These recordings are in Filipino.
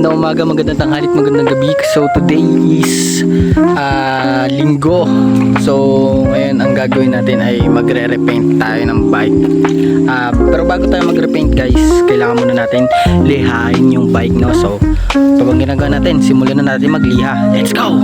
magandang umaga, magandang tanghalit, magandang gabi. So today is linggo. So ngayon ang gagawin natin ay magre-repaint tayo ng bike. Pero bago tayo magre-repaint guys, kailangan muna natin lihain yung bike, no? So ito bang ginagawa natin, simulan na natin magliha. Let's go!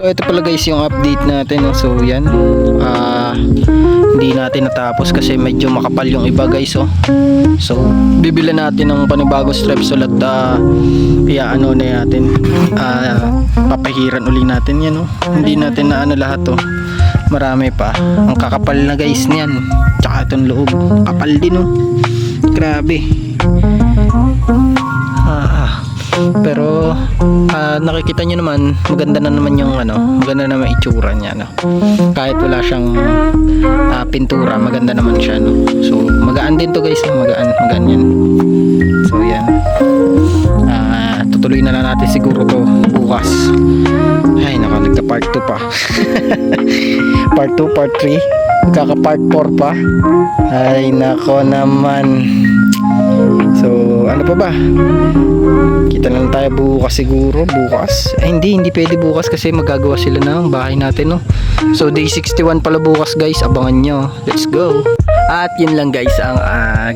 So ito pala guys yung update natin, no? So yan, hindi natin natapos kasi medyo makapal yung iba guys, oh. So bibili natin ng panibagong strepsil at ano na natin, papahiran uli natin yan, oh. Hindi natin na ano lahat, oh. Marami pa, ang kakapal na guys niyan, tsaka itong loob kapal din, oh. Grabe. Pero nakikita nyo naman, maganda na naman yung maganda naman itsura niya, no? Kahit wala siyang pintura, maganda naman siya, no? So magaan din to guys, magaan yan. So yan, tutuloy na lang natin siguro to bukas. Ay naka, nagka part 2 pa. Part 2, part 3, kaka part 4 pa. Ay nako naman. So ano pa ba, kita lang tayo bukas siguro. Bukas? Hindi pwede bukas kasi magagawa sila ng bahay natin, no? So day 61 pala bukas guys, abangan nyo. Let's go! At yun lang guys ang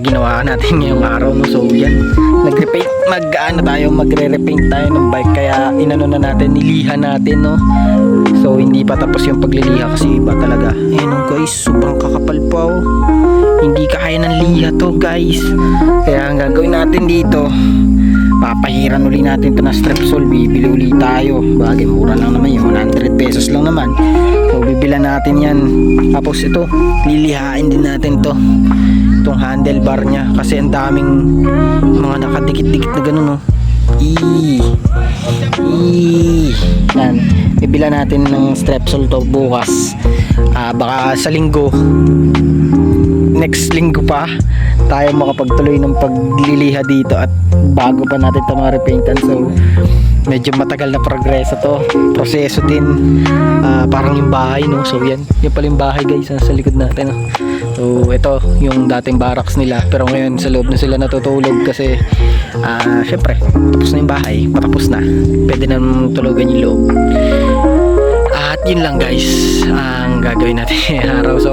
ginawa natin ngayong araw, no? So yan, nagre-repaint, magre-repaint tayo ng bike. Kaya inano na natin, niliha natin, no? So hindi pa tapos yung pagliliha kasi iba talaga. Ayun guys, sobrang kakapal pa, oh. Hindi kaya ng liha to guys. Kaya ang gagawin natin dito, papahiran uli natin ito na strepsil. Bibili uli tayo. Bagay, mura lang naman yun, 100 pesos lang naman. So bibilan natin yan. Tapos ito, lilihain din natin to, itong handlebar nya. Kasi ang daming mga nakadikit-dikit na ganun, no? Yan, bibilan natin ng strepsil to bukas. Baka sa linggo, next linggo pa tayo makapagtuloy ng pagliliha dito at bago pa natin ito ma-repaintan. So medyo matagal na proseso din, parang yung bahay, no? So yan pala yung bahay guys, nasa likod natin, no? So ito yung dating barracks nila, pero ngayon sa loob na sila natutulog kasi syempre tapos na yung bahay, patapos na, pwede na tulugan yung loob. At yun lang guys ang gagawin natin ngayong araw. So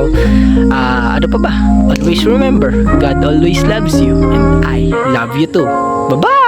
ano pa ba, always remember, God always loves you and I love you too. Bye bye.